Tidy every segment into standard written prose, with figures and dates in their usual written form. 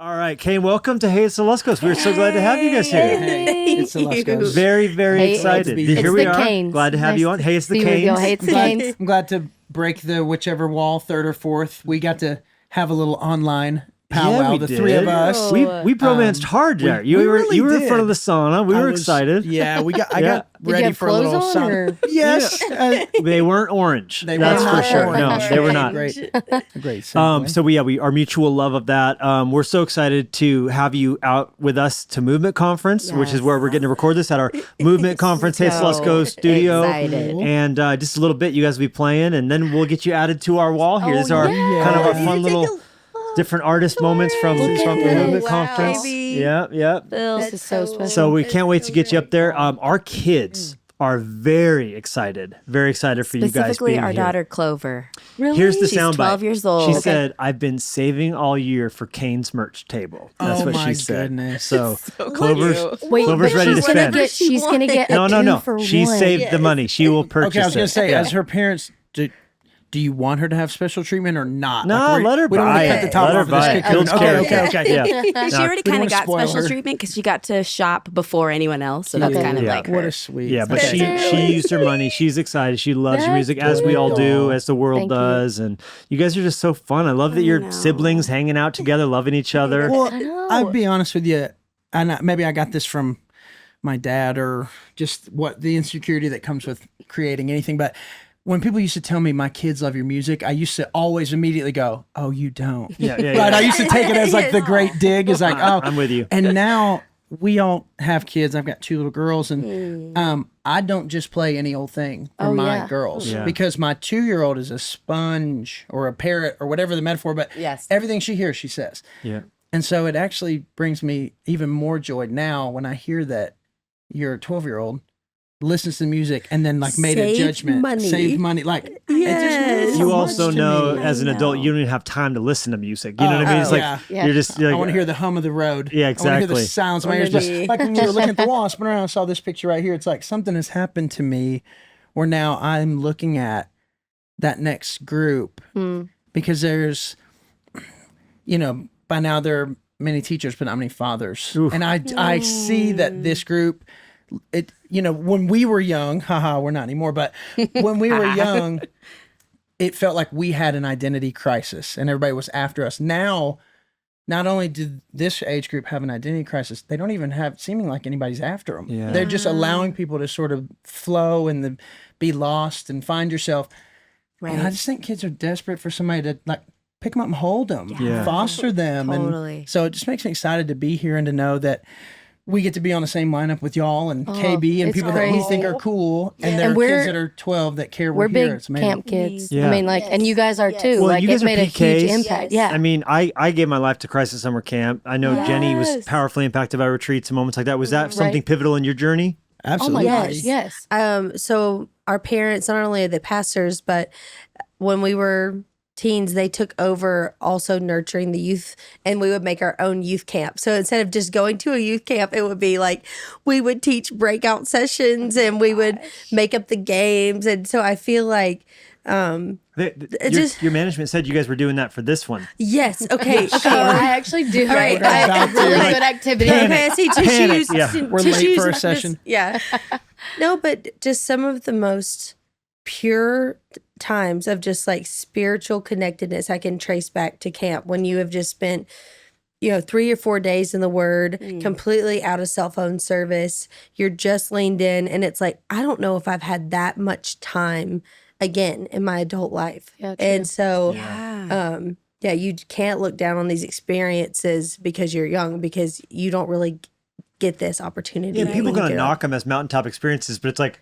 All right, Cain, welcome to Hey, it's the Luskos. We're so glad to have you guys here. Hey, it's the Luskos. Very, very excited. Here we are. Cains. Glad to have you on. Hey, it's the Cains. Hey, it's the Cains. I'm glad to break the whichever wall, third or fourth. We got to have a little online powwow, we the did. three of us. We bromanced hard there. You were in front of the sauna. We were excited. Yeah, I got Did you ready have for a little clothes on, sauna. or- Yes. They weren't orange. That's were for not sure. orange. No, they were not. Great segue. So we our mutual love of that. We're so excited to have you out with us to Movement Conference, which is where we're getting to record this at our Movement Conference Hey, it's Lusko studio. Excited. And just a little bit, you guys will be playing, and then we'll get you added to our wall here. This is our kind of our fun little different artist moments from the Movement Conference. Baby. Yeah. This is so special. So we can't wait to get you up there. Our kids are very excited for you guys Specifically, being our here. daughter Clover. Here's the She's soundbite. 12 years old. She Okay. said, "I've been saving all year for Cain's merch table." That's what my she said. goodness. So Clover's Wait, Clover's but ready to she's gonna spend. get. She's gonna get a No. two for She one. saved the money. She will purchase Okay, I was going it. to say, Yeah. as her parents, do you want her to have special treatment or not? No, Like, let her we don't buy want to cut it. the top Let her off of buy this it. kid. Builds character. Okay. Yeah. She already We don't kind of wanna got spoil special her. treatment because she got to shop before anyone else. So that's Okay. kind of Yeah. like What her. a sweet. Yeah, but Okay. she used her money. She's excited. She loves That's music, as we all do, good. as the world Thank you. does. And you guys are just so fun. I love that you're know. siblings hanging out together, loving each other. Well, know. I'll be honest with you, and maybe I got this from my dad or just what the insecurity that comes with creating anything. But when people used to tell me my kids love your music, I used to always immediately go, "Oh, you don't." Yeah. Right? I used to take it as like the great dig. Is like, "Oh, I'm with you. And now we all have kids. I've got two little girls, and I don't just play any old thing for Oh, my yeah. girls Yeah. because my 2-year-old is a sponge or a parrot or whatever the metaphor. But Yes. everything she hears, she says. Yeah. And so it actually brings me even more joy now when I hear that your 12-year-old listens to music and then like made a Saved judgment, money. saved money. Like it just Yes. means so You much also to know, me. as an adult, you don't even have time to listen to music. You know what I mean? It's like yeah. you're just. You're I like, want to hear the hum of the road. Yeah, I want to hear exactly. the sounds. My ears just like when we were looking at the wall, I spun around and saw this picture right here. It's like something has happened to me where now I'm looking at that next group because there's, by now there are many teachers, but not many fathers. Oof. And I see that this group, when we were young, we're not anymore, but when we were young, it felt like we had an identity crisis and everybody was after us. Now, not only did this age group have an identity crisis, they don't even have seeming like anybody's after them. Yeah. They're just allowing people to sort of flow and be lost and find yourself. And I just think kids are desperate for somebody to like pick them up and hold them, Yeah. foster them. Totally. And so it just makes me excited to be here and to know that we get to be on the same lineup with y'all and KB and it's people that we crazy. think are cool. And there And are we're- kids that are 12 that care We're here. big It's amazing. camp kids. Yeah. I mean, like, and you guys are too. Well, like, you guys it are made a PKs. huge impact. Yeah. I mean, I gave my life to Crisis Summer Camp. I know Jennie was Yes. powerfully impacted by retreats and moments like that. Was that something Right. pivotal in your journey? Oh my Absolutely. gosh. Yes. So our parents, not only are they pastors, but when we were teens, they took over also nurturing the youth, and we would make our own youth camp. So instead of just going to a youth camp, it would be like we would teach breakout sessions and we would make up the games. And so I feel like Your management said you guys were doing that for this one. yes, okay. I actually do. All right, I about have to. really Like, good activity. Okay, I see Panic, tissues. yeah. We're late for a session. Yeah. No, but just some of the most pure times of just like spiritual connectedness I can trace back to camp when you have just spent 3 or 4 days in the Word, completely out of cell phone service. You're just leaned in, and it's like, I don't know if I've had that much time again in my adult life. Yeah, true. And so, Yeah. you can't look down on these experiences because you're young, because you don't really get this opportunity. Yeah, people when you gonna get knock them as mountaintop experiences, but it's like,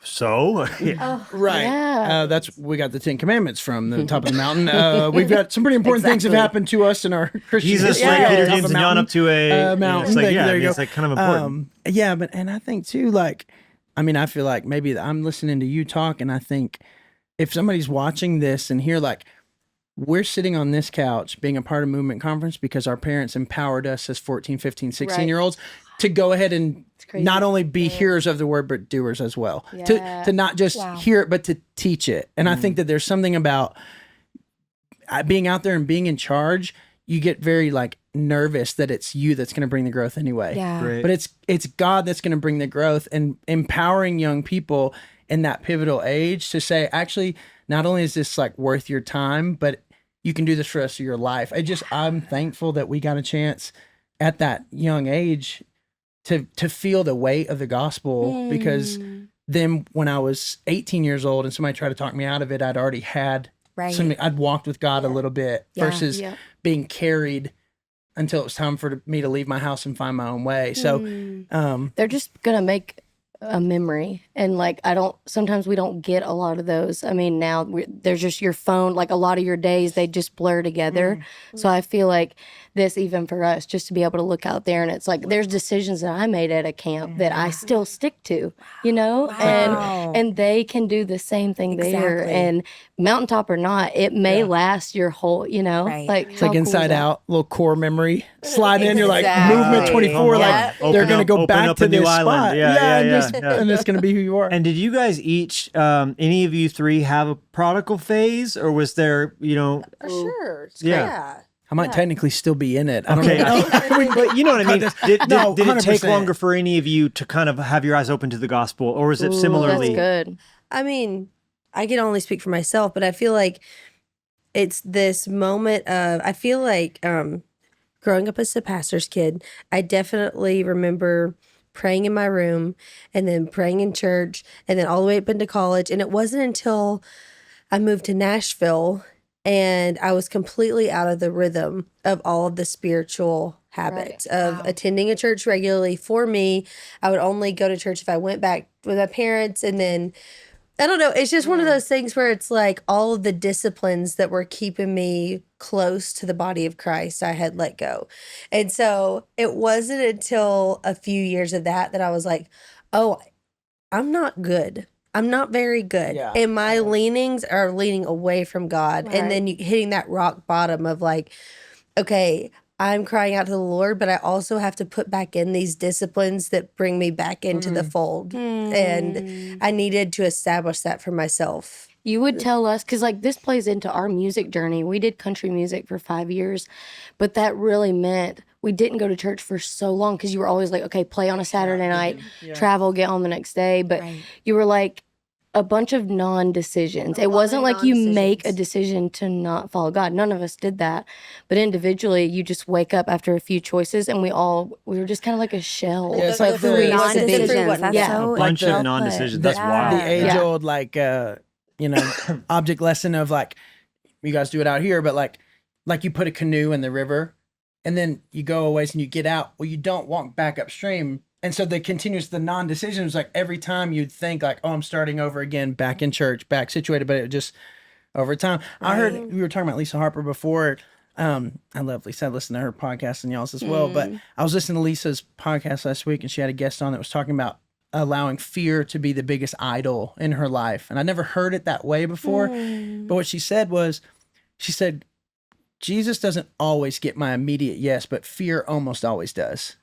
so Oh, Right. Yeah. We got the 10 Commandments from the top of the mountain. We've got some pretty important things have Exactly. happened to us in our Christian Jesus, history. like Peter, Top of James, a and John up to a mountain. It's like, There yeah, you go. it's like kind of important. Yeah, and I think too, like, I feel like maybe I'm listening to you talk, and I think if somebody's watching this and hear like, we're sitting on this couch being a part of Movement Conference because our parents empowered us as 14, 15, 16-year-olds to go ahead and crazy. not only be hearers of the word, but doers as well. Yeah. To not just hear it, but to teach it. And I think that there's something about being out there and being in charge. You get very like nervous that it's you that's going to bring the growth anyway. Yeah. Great. But it's God that's going to bring the growth, and empowering young people in that pivotal age to say, actually, not only is this like worth your time, but you can do this for the rest of your life. I'm thankful that we got a chance at that young age to feel the weight of the gospel, because then when I was 18 years old and somebody tried to talk me out of it, I'd already had I'd walked with God a little bit versus being carried until it was time for me to leave my house and find my own way. So they're just gonna make a memory, and like sometimes we don't get a lot of those. I mean, now there's just your phone, like a lot of your days they just blur together. So I feel like this, even for us, just to be able to look out there, and it's like there's decisions that I made at a camp that I still stick to, you know. And they can do the same thing there, and mountaintop or not, it may last your whole, you know, like it's like Inside Out, little core memory slide in. You're like movement 24, like Open they're gonna up- go open back up to a new this island. spot, Yeah. and it's gonna be who you are. And did you guys each, any of you three, have a prodigal phase, or was there, For sure. Yeah. I might technically still be in it. I don't Okay, know. but you know what I mean? Did No, it take 100%. longer for any of you to kind of have your eyes open to the gospel, or was it similarly? That's good. I mean, I can only speak for myself, but I feel like it's this moment of, I feel like growing up as a pastor's kid, I definitely remember praying in my room and then praying in church and then all the way up into college. And it wasn't until I moved to Nashville and I was completely out of the rhythm of all of the spiritual habits of attending a church regularly. For me, I would only go to church if I went back with my parents, and then I don't know. It's just one of those things where it's like all of the disciplines that were keeping me close to the body of Christ, I had let go. And so it wasn't until a few years of that I was like, oh, I'm not good. I'm not very good. Yeah. And my leanings are leaning away from God. And then you hitting that rock bottom of like, okay, I'm crying out to the Lord, but I also have to put back in these disciplines that bring me back into the fold. And I needed to establish that for myself. You would tell us, because like this plays into our music journey. We did country music for 5 years, but that really meant we didn't go to church for so long, because you were always like, okay, play on a Saturday night, travel, get home the next day. But you were like a bunch of non-decisions. It wasn't like you make a decision to not follow God. None of us did that. But individually, you just wake up after a few choices, and we were just kind of like a shell. Yeah, it's of like who we the used to be. non-decisions. That's Yeah. so A bunch Like of the- non-decisions. That's the wild. age-old like object lesson of like, you guys do it out here, but like you put a canoe in the river and then you go a ways and you get out. Well, you don't walk back upstream. And so the non-decision was like every time you'd think like, oh, I'm starting over again, back in church, back situated, but it just over time. I heard we were talking about Lisa Harper before. I love Lisa. I listen to her podcast and y'all's as well. But I was listening to Lisa's podcast last week, and she had a guest on that was talking about allowing fear to be the biggest idol in her life. And I never heard it that way before. But what she said was, Jesus doesn't always get my immediate yes, but fear almost always does.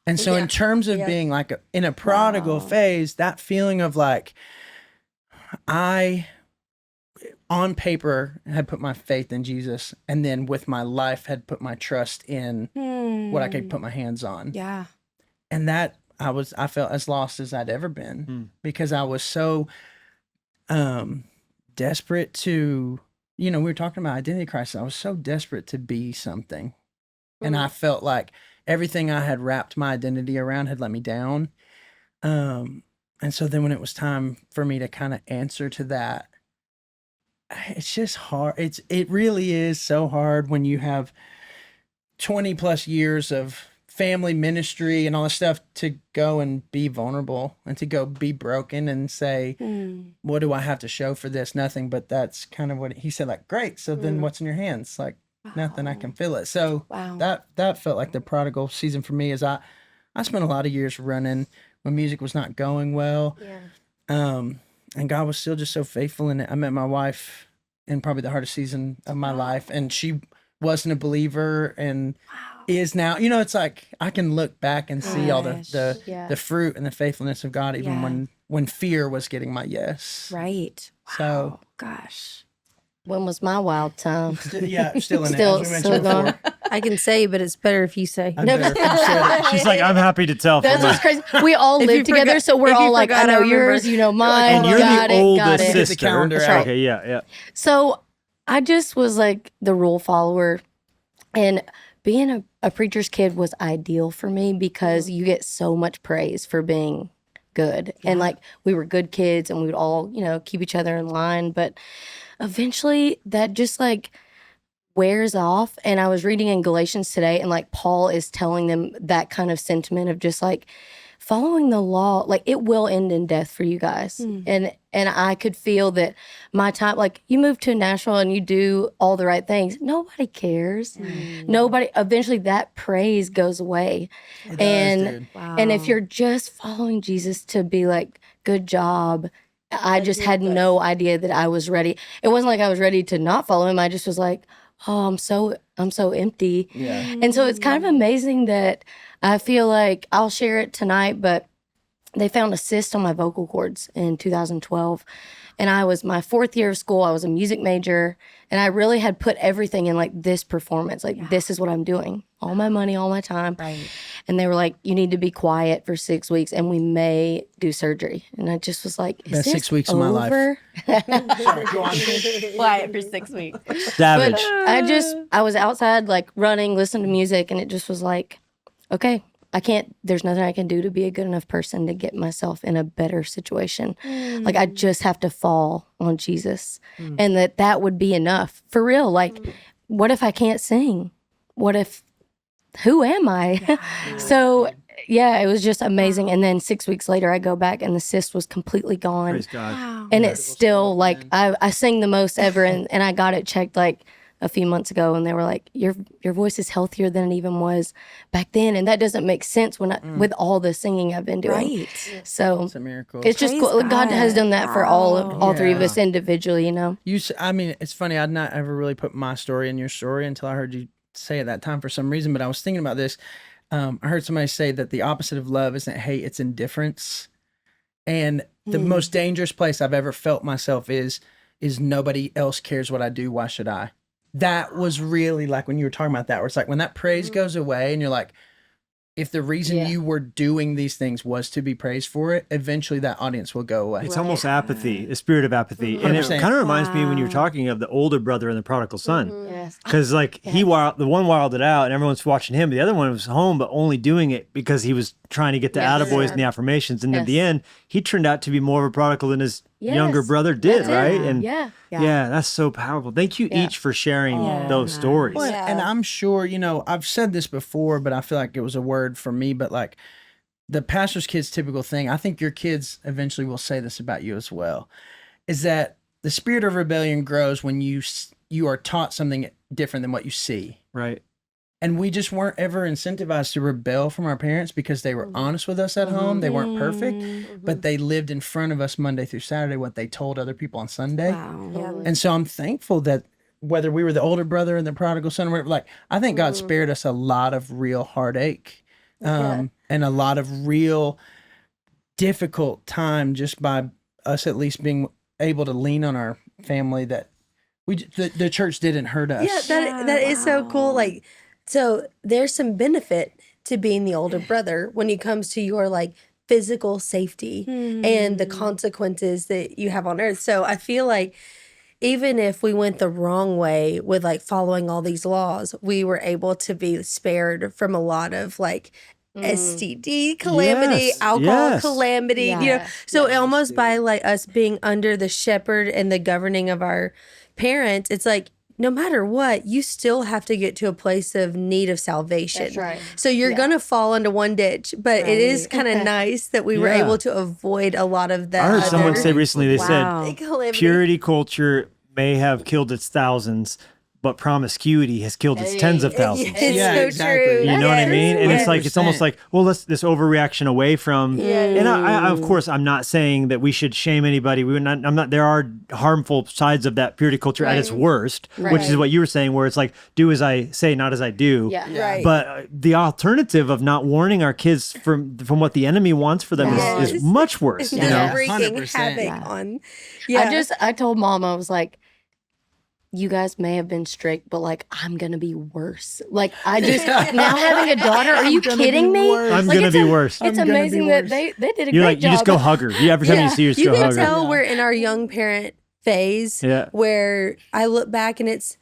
And so in terms of being like in a prodigal phase, that feeling of like, I on paper had put my faith in Jesus, and then with my life had put my trust in what I could put my hands on. Yeah. And that I felt as lost as I'd ever been because I was so desperate to, we were talking about identity crisis. I was so desperate to be something. And I felt like everything I had wrapped my identity around had let me down. And so then when it was time for me to kind of answer to that, it's just hard. It really is so hard when you have 20 plus years of family ministry and all this stuff to go and be vulnerable and to go be broken and say, what do I have to show for this? Nothing. But that's kind of what he said, like, great. So then what's in your hands? Like, nothing. I can feel it. So that felt like the prodigal season for me. Is I spent a lot of years running when music was not going well. And God was still just so faithful in it. I met my wife in probably the hardest season of my life, and she wasn't a believer and is now. It's like I can look back and see all the fruit and the faithfulness of God, even when fear was getting my yes. Right. So gosh. When was my wild time? still in Still it, as we mentioned gone. before. I can say, but it's better if you say. She's like, I'm happy to tell. That's what's crazy. We all live together, so we're all like, I know yours, you know mine. And you're got the it, oldest got it. sister. The calendar That's out. right. Okay, yeah. So I just was like the rule follower, and being a preacher's kid was ideal for me because you get so much praise for being good. And like we were good kids and we would all, you know, keep each other in line. But eventually that just like wears off. And I was reading in Galatians today, and like Paul is telling them that kind of sentiment of just like following the law, like it will end in death for you guys. And I could feel that my time, like you move to Nashville and you do all the right things, nobody cares. Nobody, eventually that praise goes away. And if you're just following Jesus to be like, good job, I just had no idea that I was ready. It wasn't like I was ready to not follow him. I just was like, oh, I'm so empty. Yeah. And so it's kind of amazing that I feel like I'll share it tonight, but they found a cyst on my vocal cords in 2012. And I was my 4th year of school. I was a music major, and I really had put everything in like this performance. Like, this is what I'm doing. All my money, all my time. Right. And they were like, you need to be quiet for 6 weeks and we may do surgery. And I just was like, is Best this 6 weeks of my life. over? Sorry, go on. Quiet for 6 weeks. Savage. But I was outside like running, listening to music, and it just was like, okay, there's nothing I can do to be a good enough person to get myself in a better situation. Like I just have to fall on Jesus, and that would be enough for real. Like, what if I can't sing? Who am I? So yeah, it was just amazing. And then 6 weeks later I go back and the cyst was completely gone. Praise God. And it's still like I sing the most ever, and I got it checked like a few months ago, and they were like, your voice is healthier than it even was back then. And that doesn't make sense with all the singing I've been doing. Right. So It's a miracle. it's just Praise cool. God has done that for all three of Yeah. us individually, you know. I mean, it's funny. I'd not ever really put my story in your story until I heard you say it that time for some reason. But I was thinking about this. I heard somebody say that the opposite of love isn't hate, it's indifference. And the most dangerous place I've ever felt myself is nobody else cares what I do. Why should I? That was really like when you were talking about that, where it's like when that praise goes away and you're like, if the reason you were doing these things was to be praised for it, eventually that audience will go away. It's almost apathy, a spirit of apathy. And it 100%. kind of reminds me when you were talking of the older brother and the prodigal son. Yes. Because like the one wilded out and everyone's watching him. The other one was home, but only doing it because he was trying to get the attaboys and the affirmations. And at the end, he turned out to be more of a prodigal than his younger brother did, right? And Yeah. yeah, that's so powerful. Thank you each for sharing those stories. Well, and I'm sure, I've said this before, but I feel like it was a word for me, but like the pastor's kids' typical thing, I think your kids eventually will say this about you as well, is that the spirit of rebellion grows when you are taught something different than what you see. Right. And we just weren't ever incentivized to rebel from our parents because they were honest with us at home. They weren't perfect, but they lived in front of us Monday through Saturday what they told other people on Sunday. Wow. And so I'm thankful that whether we were the older brother and the prodigal son, or whatever, like I think God spared us a lot of real heartache and a lot of real difficult time just by us at least being able to lean on our family that the church didn't hurt us. Yeah, that is so cool. Like, so there's some benefit to being the older brother when it comes to your like physical safety and the consequences that you have on earth. So I feel like even if we went the wrong way with like following all these laws, we were able to be spared from a lot of like STD calamity, Yes, alcohol yes. calamity, So almost by like us being under the shepherd and the governing of our parents, it's like no matter what, you still have to get to a place of need of salvation. That's right. So you're going to fall into one ditch, but it is kind of nice that we were Yeah. able to avoid a lot of that. I heard someone other say recently, they Wow. said, calamity. purity culture may have killed its thousands, but promiscuity has killed its tens of thousands. It's Yeah, so exactly. true. You know what I mean? And it's like, it's almost 100%. like, well, let's this overreaction away from, and I, of course, I'm not saying that we should shame anybody. There are harmful sides of that purity culture at its worst, which is what you were saying, where it's like, do as I say, not as I do. Yeah. Right. But the alternative of not warning our kids from what the enemy wants for them is Yes. much worse, you know? Wreaking 100%. havoc on. Yeah. I told mom, I was like, you guys may have been strict, but like I'm gonna be worse. Like I just now having a daughter. Are you kidding me? I'm Like, gonna be worse. It's I'm gonna amazing be that worse. they did a You're great like, job. you just go hug her. Every time you see her, just You go can hug her. tell we're in our young parent phase Yeah. where I look back and it's,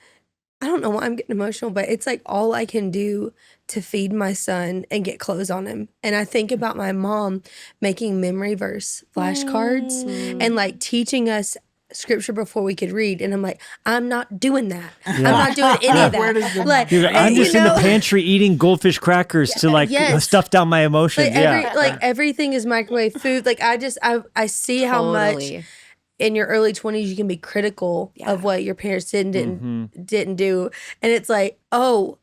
I don't know why I'm getting emotional, but it's like all I can do to feed my son and get clothes on him. And I think about my mom making memory verse flashcards and like teaching us scripture before we could read. And I'm like, I'm not doing that. I'm not doing any of Where does the- that. Like, Dude, I'm and, just you in the know, pantry eating goldfish crackers to like Yes. stuff down my emotions. like everything is microwave food. Like I see how much Totally. in your early 20s you can be critical of what your parents did and didn't do, and it's like, oh,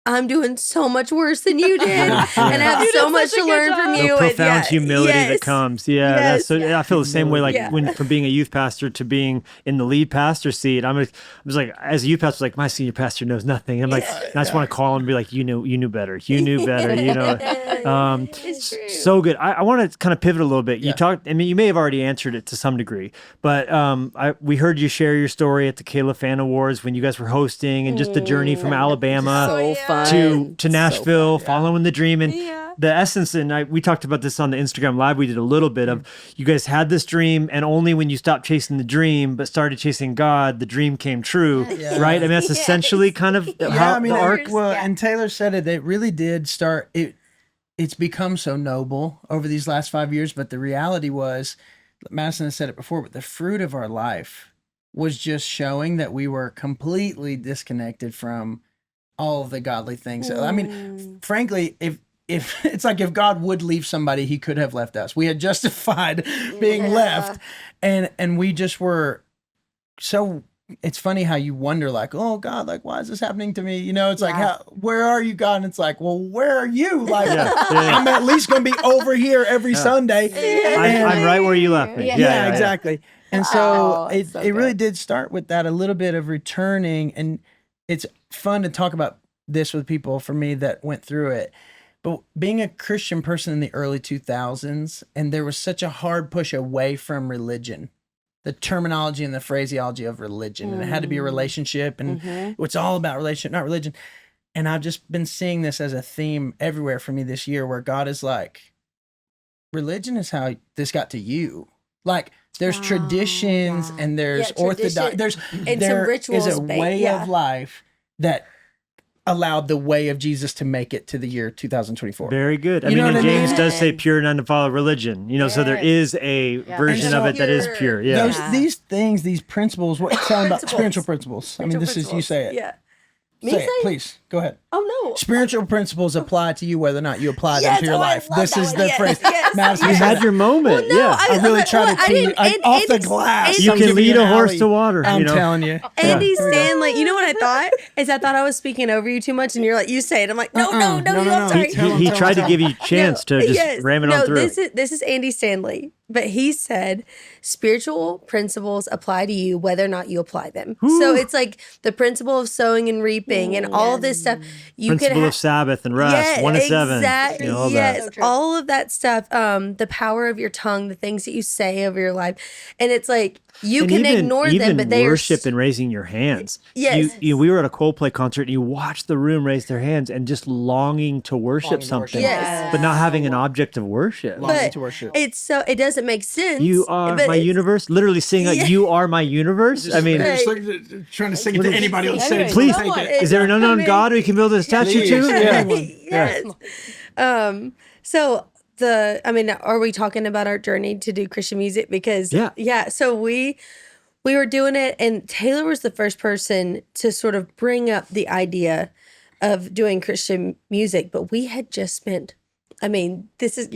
I'm doing so much worse than you did, and I have so much to learn from you. The and profound humility that comes. Yeah, that's Yes. so. I feel the same way. Like Yeah. when from being a youth pastor to being in the lead pastor seat, I was like, as a youth pastor, like my senior pastor knows nothing. I'm like, and I just want to call him and be like, you knew better. You knew better. You know, It's true. so good. I want to kind of pivot a little bit. You talked. I mean, you may have already answered it to some degree, but we heard you share your story at the Kayla Fan Awards when you guys were hosting, and just the journey from Alabama So fun. to Nashville, following the dream. And the essence, and we talked about this on the Instagram Live, we did a little bit of, you guys had this dream, and only when you stopped chasing the dream but started chasing God, the dream came true, right? I mean, that's essentially kind of how the arc. Well, and Taylor said it. It really did start. It's become so noble over these last 5 years, but the reality was, Madison has said it before, but the fruit of our life was just showing that we were completely disconnected from all of the godly things. I mean, frankly, if it's like if God would leave somebody, he could have left us. We had justified being left, and we just were so. It's funny how you wonder, like, oh God, like, why is this happening to me? You know, it's like, where are you, God? And it's like, well, where are you? Like, I'm at least going to be over here every Sunday. I'm right where you left me. Yeah, exactly. And so it so really did start with that, a little bit of returning. And it's fun to talk about this with people, for me, that went through it. But being a Christian person in the early 2000s, and there was such a hard push away from religion, the terminology and the phraseology of religion, and it had to be a relationship, and it's all about relationship, not religion. And I've just been seeing this as a theme everywhere for me this year, where God is like, religion is how this got to you. Like, there's traditions and there's orthodox, there some is rituals a way of life that allowed the way of Jesus to make it to the year 2024. Very good. I You mean, know and what I James mean? does say pure and undefiled religion, you know, so there is a version of it that is pure. Yeah. These things, these principles, what you're talking about, spiritual principles. I mean, this is, you say it. Yeah. Say it, please. Go ahead. Oh no. Spiritual principles apply to you whether or not you apply them Yes, to your oh, I life. love This that is one. the Yes, phrase. yes, Madison, You you had your moment. yeah. I really try to tee you off the glass. You I'm can giving lead you a an horse alley. to water. I'm you know? telling you. Andy Stanley, you know what I thought? I thought I was speaking over you too much, and you're like, you say it. I'm like, no, I'm sorry. He tried to give you a chance to just ram it on through. This is Andy Stanley, but he said spiritual principles apply to you whether or not you apply them. So it's like the principle of sowing and reaping and all this stuff. You Principle could of Sabbath and rest, 1 to 7. Exactly. You know, all that. Yes, all of that stuff. The power of your tongue, the things that you say over your life, and it's like you And can even, ignore even them, but they worship are. and raising your hands. Yes. We were at a Coldplay concert and you watched the room raise their hands and just longing to worship something, Yes. but not having an object of worship. Longing to worship. It's so it doesn't make sense. You are but my it's- universe. Literally sing like, "You are my universe." I mean, Right. Trying to sing it to anybody on stage. please, Take it. is there an unknown God we can build a statue Please. to? Yeah. Yes. So are we talking about our journey to do Christian music? Because so we were doing it, and Taylor was the first person to sort of bring up the idea of doing Christian music, but we had just spent, you're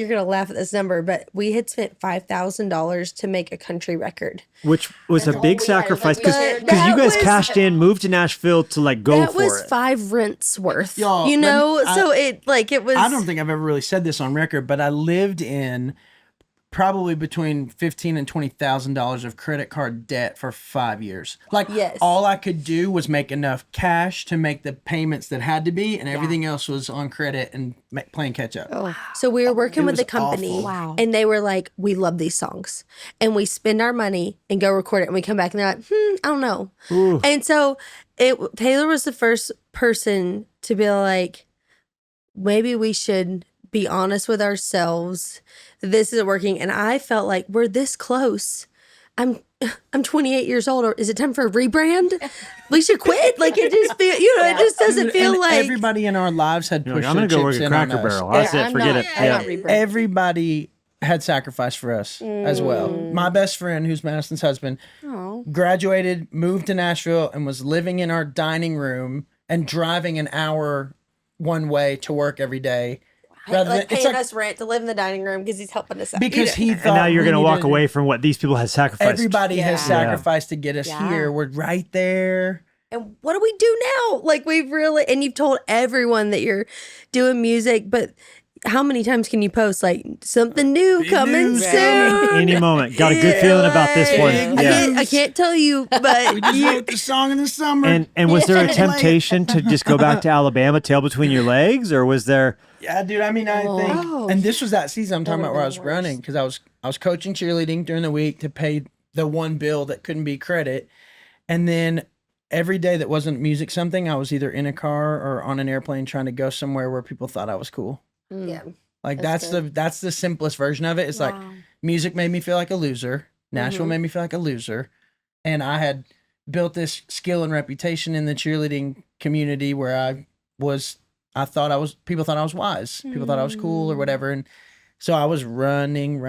going to laugh at this number, but we had spent $5,000 to make a country record. Which was a big sacrifice because But you that guys was- cashed in, moved to Nashville to like go That for was it. 5 rents worth, Y'all, you know? let me- So it was. I don't think I've ever really said this on record, but I lived in probably between $15,000 and $20,000 of credit card debt for 5 years. Like, Yes. all I could do was make enough cash to make the payments that had to be, and everything else was on credit and playing catch up. So we were working with was the company, awful. Wow. and they were like, "We love these songs," and we spend our money and go record it, and we come back and they're like, "I don't know." And so Taylor was the first person to be like, maybe we should be honest with ourselves. This isn't working, and I felt like we're this close. I'm 28 years old. Or is it time for a rebrand? We should quit. Like, it just feel, it just doesn't feel And like everybody in our lives had You're pushed like, I'm their gonna go work chips at in on Cracker us. Barrel. That's it. I'm Forget not- it. I'm Yeah. not rebranding. Everybody had sacrificed for us as well. My best friend, who's Madison's husband, graduated, moved to Nashville, and was living in our dining room and driving an hour one way to work every day. Rather like than, paying us rent to live in the dining room because he's helping us out. because he thought And now you're we going to walk needed- away from what these people have sacrificed. Everybody has Yeah. sacrificed to get us Yeah. here. We're right there. And what do we do now? Like, we've really, and you've told everyone that you're doing music, but how many times can you post like something new coming news soon? Any moment. Got a good feeling about this one. I Yeah. can't tell you, but We just wrote the song in the summer. And was there a temptation to just go back to Alabama, tail between your legs, or was there? Yeah, dude. I mean, I think, and this was that season I'm talking about where I was running because I was coaching cheerleading during the week to pay the one bill that couldn't be credit, and then every day that wasn't music something, I was either in a car or on an airplane trying to go somewhere where people thought I was cool. yeah. Like That's that's the simplest version of it. It's like music made me feel like a loser. Nashville made me feel like a loser, and I had built this skill and reputation in the cheerleading community where people thought I was wise. People thought I was cool or whatever. And so I was running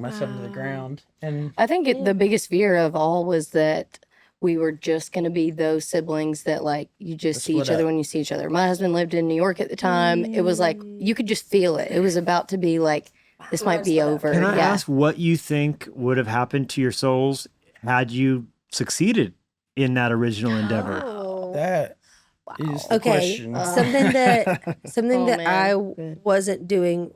myself to the ground. And I think the biggest fear of all was that we were just going to be those siblings that like you just see split each other up. when you see each other. My husband lived in New York at the time. It was like you could just feel it. It was about to be like this might be over. Can I yeah. ask what you think would have happened to your souls had you succeeded in that original endeavor? that is the Okay, question. something that man. I Good. wasn't doing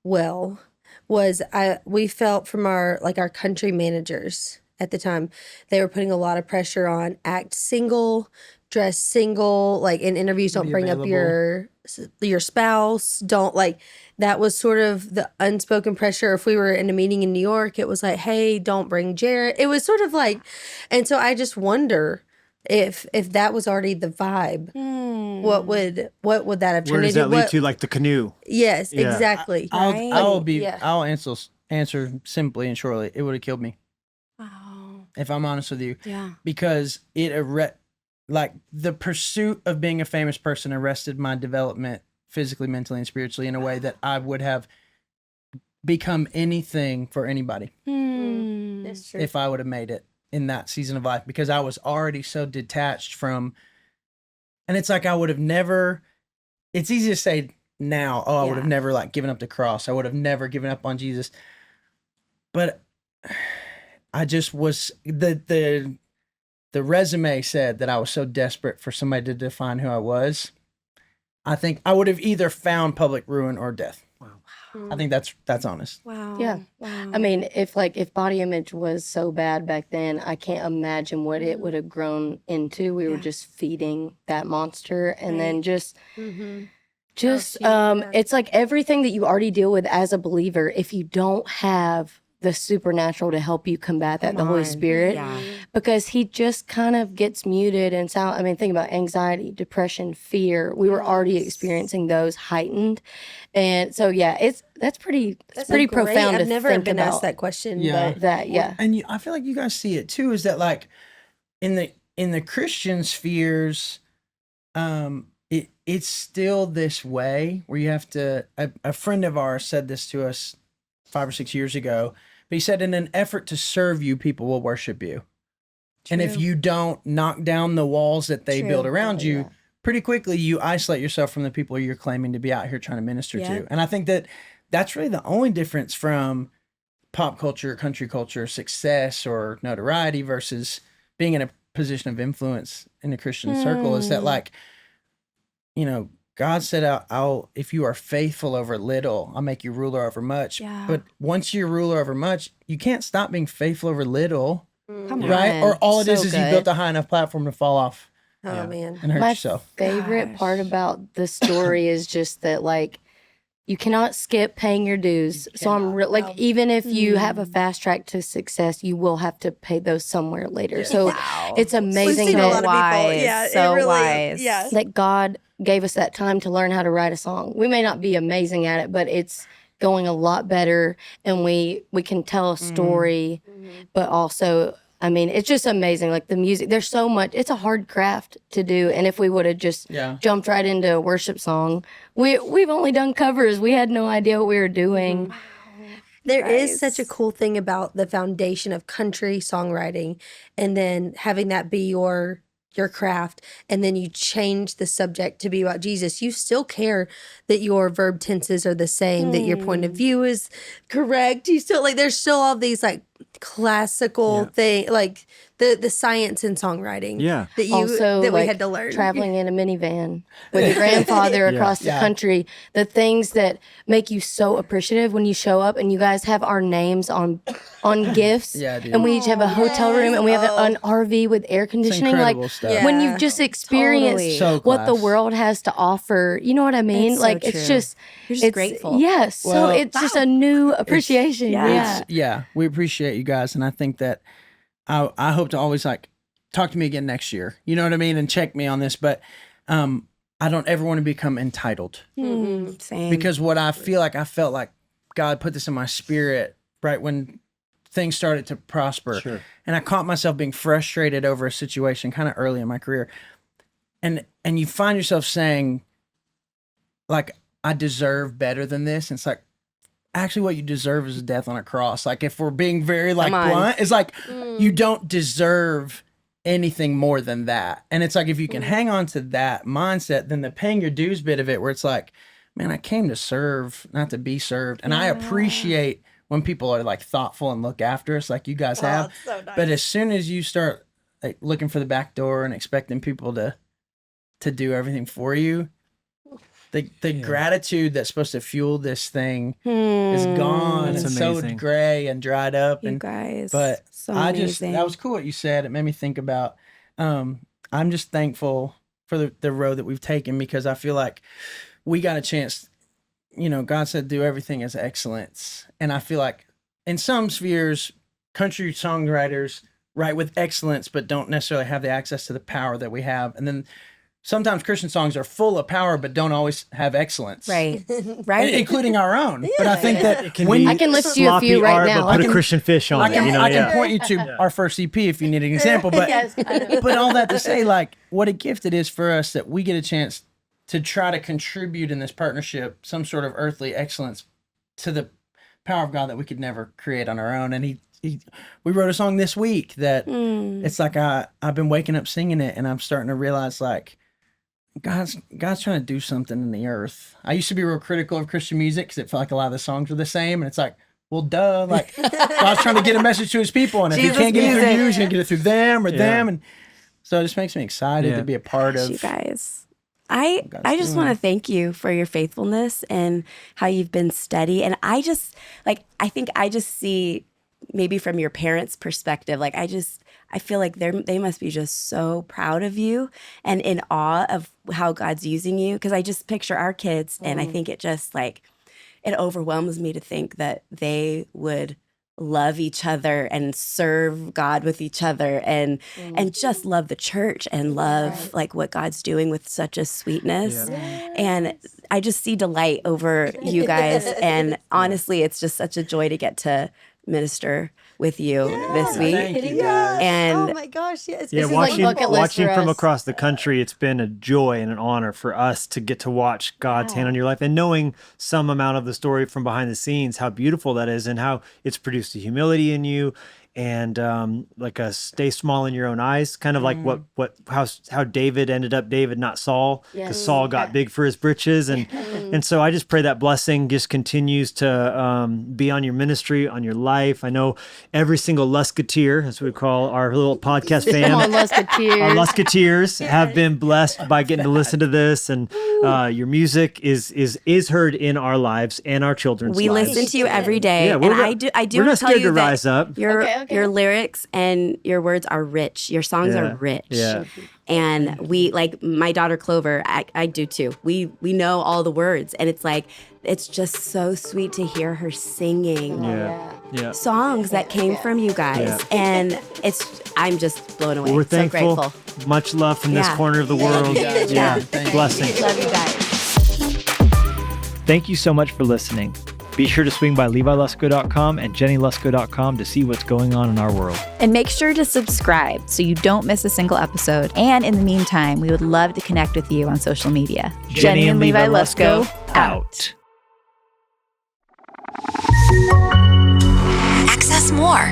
well was we felt from our country managers at the time, they were putting a lot of pressure on act single, dress single, like in interviews, don't Be bring up your spouse, don't like, that was sort of the unspoken pressure. If we were in a meeting in New York, it was like, hey, don't bring Jared. It was sort of like, and so I just wonder if that was already the vibe, what would that have turned Where does into? that lead to? Like the canoe. Yes, Yeah. exactly. I'll answer simply and shortly. It would have killed me. If I'm honest with you. Yeah. Because like the pursuit of being a famous person arrested my development physically, mentally, and spiritually in a way that I would have become anything for anybody That's true. if I would have made it in that season of life, because I was already so detached from, and it's like I would have never, it's easy to say now, I would have never like given up the cross. I would have never given up on Jesus. But I just was, the resume said that I was so desperate for somebody to define who I was. I think I would have either found public ruin or death. I think that's honest. Wow. Yeah. Wow. I mean, if body image was so bad back then, I can't imagine what it would have grown into. We were just feeding that monster, and then just it's like everything that you already deal with as a believer. If you don't have the supernatural to help you combat that, the Holy Spirit, Yeah. because he just kind of gets muted and sound. I mean, think about anxiety, depression, fear. We were already experiencing those heightened, and so that's pretty Great. profound. I've to never think been about it's that question. Yeah. But that. And I feel like you guys see it too, is that like in the Christian spheres, it's still this way where you have to, a friend of ours said this to us 5 or 6 years ago, but he said, in an effort to serve you, people will worship you. And if you don't knock down the walls that they build around you, pretty quickly you isolate yourself from the people you're claiming to be out here trying to minister to. And I think that that's really the only difference from pop culture, country culture, success, or notoriety versus being in a position of influence in a Christian circle, is that, like, God said, I'll if you are faithful over little, I'll make you ruler over much. Yeah. But once you're ruler over much, you can't stop being faithful over little, Come right? on. Or all it is So you good. built a high enough platform to fall off Oh man. and hurt My yourself. favorite part about the story is just that, like, you cannot skip paying your dues. So I'm like, even if you have a fast track to success, you will have to pay those somewhere later. So Wow. it's We've amazing seen a lot that, of people. Wise. Yeah, So it really, wise. Yeah. that God gave us that time to learn how to write a song. We may not be amazing at it, but it's going a lot better, and we can tell a story, but also, I mean, it's just amazing. Like the music, there's so much. It's a hard craft to do, and if we would have just jumped right into a worship song, we've only done covers. We had no idea what we were doing. There is such a cool thing about the foundation of country songwriting, and then having that be your craft, and then you change the subject to be about Jesus. You still care that your verb tenses are the same, that your point of view is correct. You still, like, there's still all these like classical thing, like the science in songwriting. Yeah. That you Also, that we like, had to learn. traveling in a minivan with your grandfather across the country, the things that make you so appreciative when you show up, and you guys have our names on gifts, Yeah, dude. and we each have a hotel room, and we have an RV with air conditioning. Like, incredible stuff. when Yeah. you've just experienced Totally. So what the class. world has to offer, you know what I mean? It's so like, it's true. just, You're just it's grateful. Yes. Well, so it's just a new appreciation. yeah. Yeah. We appreciate you guys, and I think that I hope to always like talk to me again next year. You know what I mean, and check me on this. But I don't ever want to become entitled, Same. because what I felt like God put this in my spirit right when things started to prosper, and I caught myself being frustrated over a situation kind of early in my career, and you find yourself saying, like, I deserve better than this. And it's like, actually what you deserve is death on a cross. Like, if we're being very like Come on. blunt, it's like you don't deserve anything more than that. And it's like, if you can hang on to that mindset, then the paying your dues bit of it, where it's like, man, I came to serve, not to be served. And I appreciate when people are like thoughtful and look after us like you guys have. so nice. But as soon as you start like looking for the back door and expecting people to do everything for you, the gratitude that's supposed to fuel this thing is gone. That's It's so amazing. gray and dried up. You And guys. but so I amazing. that was cool what you said. It made me think about I'm just thankful for the road that we've taken, because I feel like we got a chance. You know, God said do everything as excellence. And I feel like in some spheres, country songwriters write with excellence but don't necessarily have the access to the power that we have. And then sometimes Christian songs are full of power but don't always have excellence. Right. Right. Including our own. But I think that It can when be I can list you a sloppy few right art, now. but put I a can- Christian fish on I it. can, You know, I can yeah. point you to our first EP if you need an example. But Yes, I know. but all that to say, like, what a gift it is for us that we get a chance to try to contribute in this partnership some sort of earthly excellence to the power of God that we could never create on our own. And we wrote a song this week that it's like I've been waking up singing it, and I'm starting to realize, like, God's trying to do something in the earth. I used to be real critical of Christian music because it felt like a lot of the songs were the same, and it's like, well, duh, like God's trying to get a message to his people, and if he Jesus can't get it through music. you, he's gonna get it through them or Yeah. them, and so it just makes me excited Yeah. to be a part Gosh, of. you guys. I God's just doing. want to thank you for your faithfulness and how you've been steady. And I just I think I just see, maybe from your parents' perspective, like I feel like they must be just so proud of you and in awe of how God's using you. Because I just picture our kids, and I think it just like it overwhelms me to think that they would love each other and serve God with each other and just love the church and love like what God's doing with such a sweetness. And I just see delight over you guys. And honestly, it's just such a joy to get to minister with you this week. Thank you, guys. And oh my gosh, yes. Yeah, This is like watching bucket list watching for from us. across the country, it's been a joy and an honor for us to get to watch God's hand on your life, and knowing some amount of the story from behind the scenes, how beautiful that is, and how it's produced a humility in you, and like a stay small in your own eyes, kind of like how David ended up David, not Saul, because Saul got big for his britches, and so I just pray that blessing just continues to be on your ministry, on your life. I know every single Lusketeer, as we call our little podcast fam, Come on, Musketeers. our Lusketeers have been blessed by getting to listen to this, and your music is heard in our lives and our children's We lives. listen to you every day, Yeah, and we're I not- do we're want not to tell scared you to rise up. that your lyrics and your words are rich. Your songs are rich. Yeah. And we, like my daughter Clover, I do too. We know all the words, and it's just so sweet to hear her singing Yeah. songs that came from you guys, and I'm just blown away. We're So thankful. grateful. Much love from this Yeah. corner of the world. Yeah. Blessings. Love you guys. Thank you so much for listening. Be sure to swing by LeviLusko.com and JennieLusko.com to see what's going on in our world. And make sure to subscribe so you don't miss a single episode. And in the meantime, we would love to connect with you on social media. Jennie and Levi Lusko, out. Access more